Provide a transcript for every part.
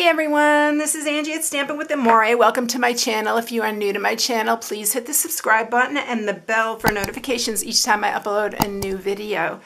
everyone, this is Angie at StampingWithAmore. Welcome to my channel. If you are new to my channel, please hit the subscribe button and the bell for notifications each time I upload a new video.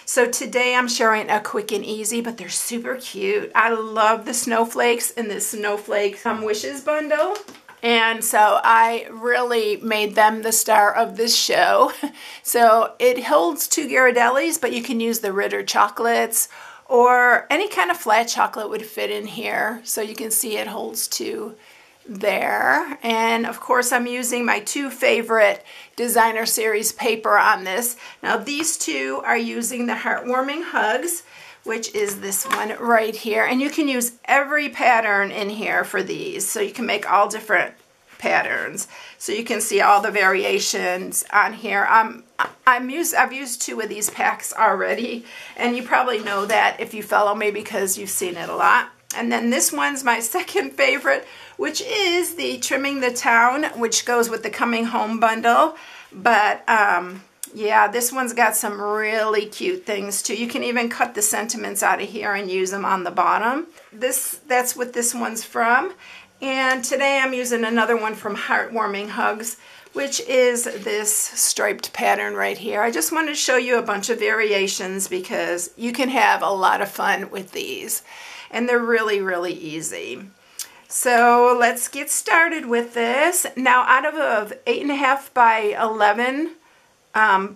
So today I'm sharing a quick and easy, but they're super cute. I love the snowflakes in this Snowflake Wishes bundle. And so I really made them the star of this show. So it holds 2 Ghirardellis, but you can use the Ritter chocolates or any kind of flat chocolate would fit in here. So you can see it holds 2 there. And of course I'm using my 2 favorite designer series paper on this. Now these 2 are using the Heartwarming Hugs, which is this one right here. And you can use every pattern in here for these. So you can make all different patterns. So you can see all the variations on here. I've used 2 of these packs already, and you probably know that if you follow me because you've seen it a lot. And then this one's my second favorite, which is the Trimming the Town, which goes with the Coming Home bundle. But yeah, this one's got some really cute things too. You can even cut the sentiments out of here and use them on the bottom. That's what this one's from. And today I'm using another one from Heartwarming Hugs, which is this striped pattern right here. I just wanted to show you a bunch of variations because you can have a lot of fun with these. And they're really, really easy. So let's get started with this. Now out of a 8.5 by 11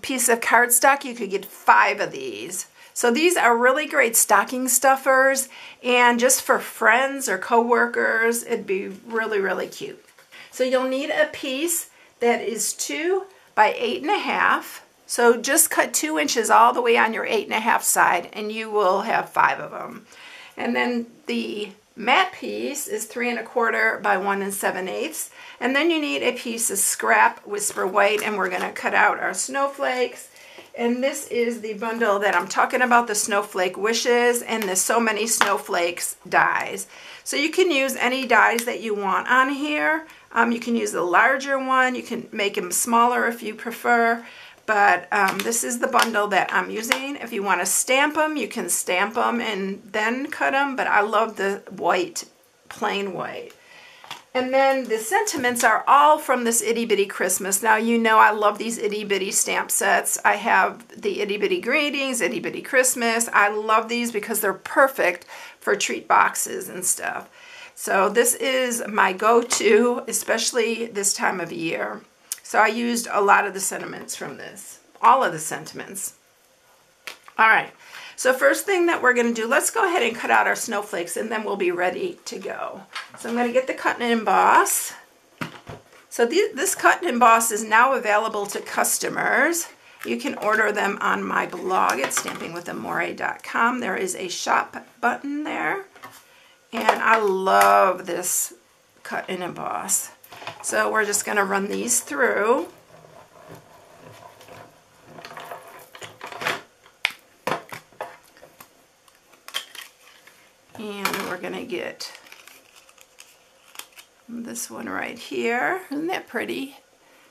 piece of cardstock, you could get 5 of these. So these are really great stocking stuffers, and just for friends or co-workers, it'd be really, really cute. So you'll need a piece that is 2 by 8.5. So just cut 2 inches all the way on your 8.5 side, and you will have 5 of them. And then the matte piece is 3 1/4 by 1 7/8. And then you need a piece of scrap Whisper White, and we're going to cut out our snowflakes. And this is the bundle that I'm talking about, the Snowflake Wishes and the So Many Snowflakes dies. So you can use any dies that you want on here. You can use the larger one. You can make them smaller if you prefer. But this is the bundle that I'm using. If you want to stamp them, you can stamp them and then cut them. But I love the white, plain white. And then the sentiments are all from this Itty Bitty Christmas. Now you know I love these Itty Bitty stamp sets. I have the Itty Bitty Greetings, Itty Bitty Christmas. I love these because they're perfect for treat boxes and stuff. So this is my go-to, especially this time of year. So I used a lot of the sentiments from this, all of the sentiments. All right. So first thing that we're going to do, let's go ahead and cut out our snowflakes and then we'll be ready to go. So I'm going to get the cut and emboss. So this cut and emboss is now available to customers. You can order them on my blog at StampingWithAmore.com. There is a shop button there. And I love this cut and emboss. So we're just going to run these through. And we're going to get this one right here. Isn't that pretty?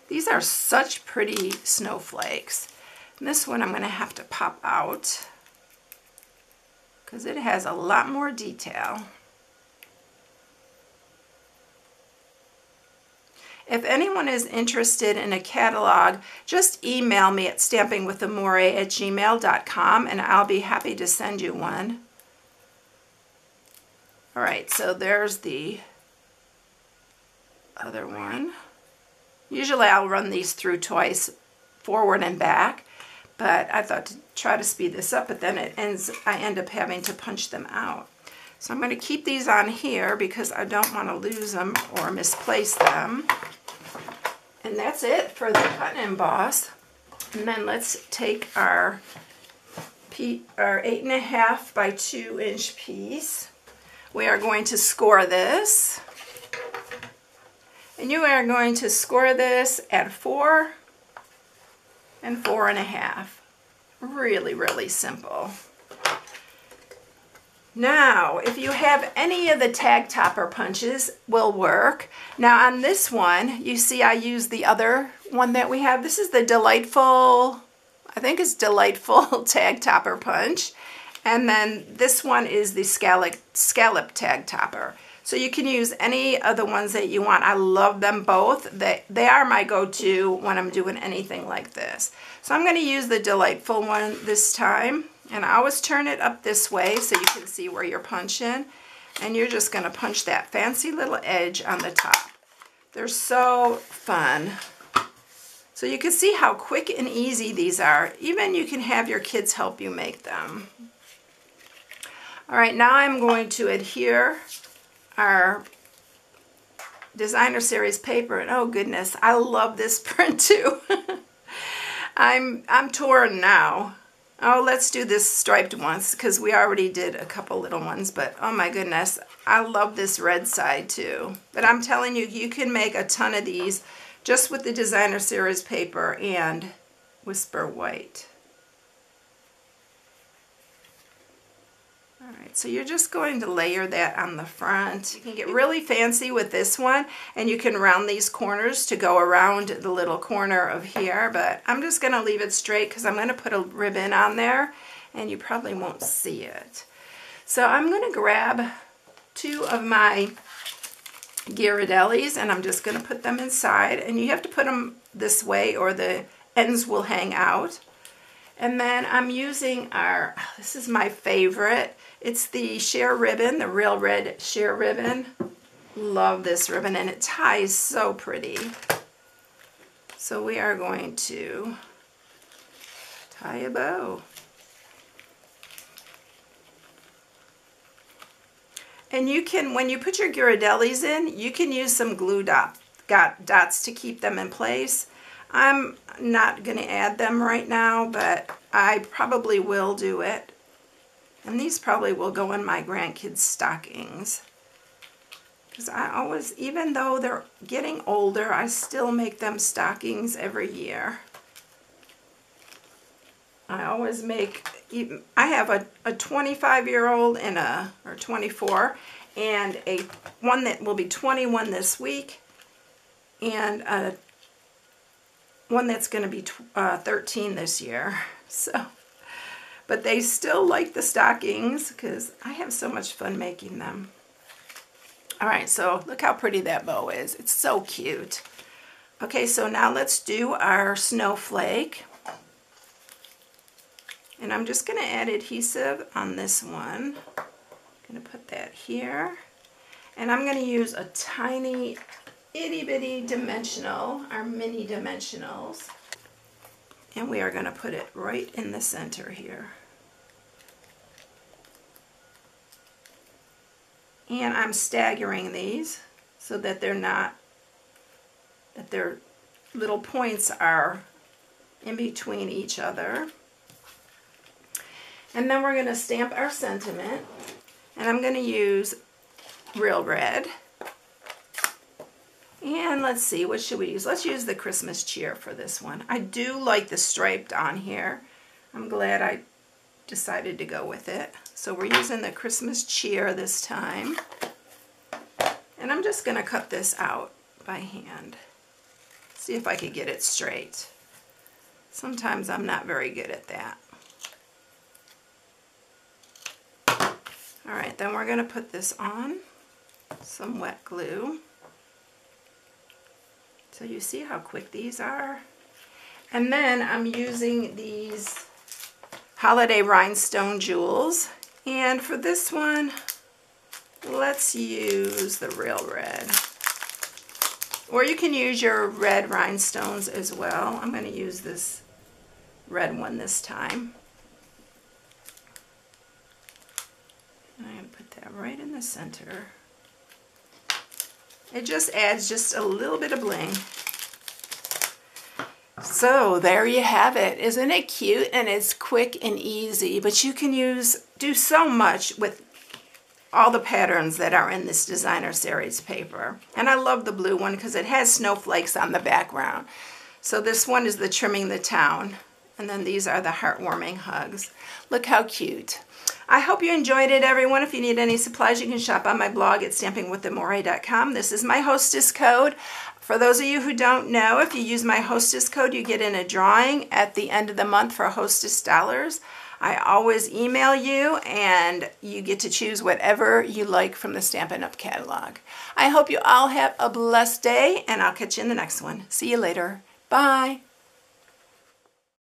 These are such pretty snowflakes. And this one I'm going to have to pop out because it has a lot more detail. If anyone is interested in a catalog, just email me at stampingwithamore@gmail.com and I'll be happy to send you one. All right, so there's the other one. Usually I'll run these through twice, forward and back, but I thought to try to speed this up, but then I end up having to punch them out. So I'm going to keep these on here because I don't want to lose them or misplace them. And that's it for the cut and emboss. And then let's take our 8.5 by 2 inch piece. We are going to score this. And you are going to score this at 4 and 4.5. Really, really simple. Now, if you have any of the tag topper punches, will work. Now on this one, you see I use the other one that we have. This is the Delightful, I think it's Delightful Tag Topper Punch. And then this one is the scallop tag topper. So you can use any of the ones that you want. I love them both. They are my go-to when I'm doing anything like this. So I'm going to use the Delightful one this time. And I always turn it up this way so you can see where you're punching. And you're just going to punch that fancy little edge on the top. They're so fun. So you can see how quick and easy these are. Even you can have your kids help you make them. All right, now I'm going to adhere our designer series paper. And oh goodness, I love this print too. I'm torn now. Oh, let's do this striped ones because we already did a couple little ones, but oh my goodness, I love this red side too. But I'm telling you, you can make a ton of these just with the designer series paper and Whisper White. All right, so you're just going to layer that on the front. You can get really fancy with this one, and you can round these corners to go around the little corner of here, but I'm just going to leave it straight because I'm going to put a ribbon on there, and you probably won't see it. So I'm going to grab 2 of my Ghirardellis, and I'm just going to put them inside, and you have to put them this way or the ends will hang out. And then I'm using our, this is my favorite, it's the sheer ribbon, the real red sheer ribbon. Love this ribbon, and it ties so pretty. So we are going to tie a bow. And you can, when you put your Ghirardellis in, you can use some glue dots to keep them in place. I'm not going to add them right now, but I probably will do it. And these probably will go in my grandkids' stockings. Because I always, even though they're getting older, I still make them stockings every year. I always make, I have a 25-year-old and or 24, and one that will be 21 this week, and a one that's going to be 13 this year. So, but they still like the stockings because I have so much fun making them. All right, so look how pretty that bow is. It's so cute. Okay, so now let's do our snowflake. And I'm just going to add adhesive on this one. I'm going to put that here. And I'm going to use a tiny itty bitty dimensional, our mini dimensionals, and we are going to put it right in the center here. And I'm staggering these so that they're not, that their little points are in between each other. And then we're going to stamp our sentiment, and I'm going to use Real Red. And let's see, what should we use? Let's use the Christmas cheer for this one. I do like the striped on here. I'm glad I decided to go with it. So we're using the Christmas cheer this time. And I'm just going to cut this out by hand. See if I could get it straight. Sometimes I'm not very good at that. All right, then we're going to put this on some wet glue. So you see how quick these are? And then I'm using these holiday rhinestone jewels. And for this one, let's use the Real Red. Or you can use your red rhinestones as well. I'm going to use this red one this time. And I'm going to put that right in the center. It just adds just a little bit of bling. So there you have it. Isn't it cute? And it's quick and easy, but you can do so much with all the patterns that are in this designer series paper. And I love the blue one because it has snowflakes on the background. So this one is the Trimming the Town, and then these are the Heartwarming Hugs. Look how cute. I hope you enjoyed it, everyone. If you need any supplies, you can shop on my blog at StampingWithAmore.com. This is my hostess code. For those of you who don't know, if you use my hostess code, you get in a drawing at the end of the month for hostess dollars. I always email you, and you get to choose whatever you like from the Stampin' Up! Catalog. I hope you all have a blessed day, and I'll catch you in the next one. See you later. Bye.